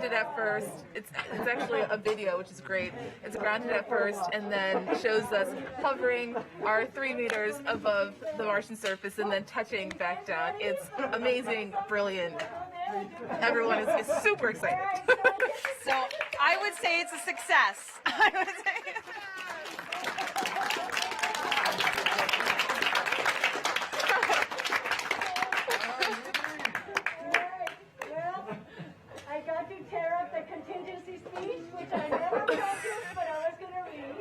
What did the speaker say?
grounded at first. It's actually a video, which is great. It's grounded at first and then shows us hovering our 3 meters above the Martian surface and then touching back down. It's amazing, brilliant. Everyone is super excited. So I would say it's a success. I would say. I got to tear up the contingency speech, which I never practiced, but I was going to read.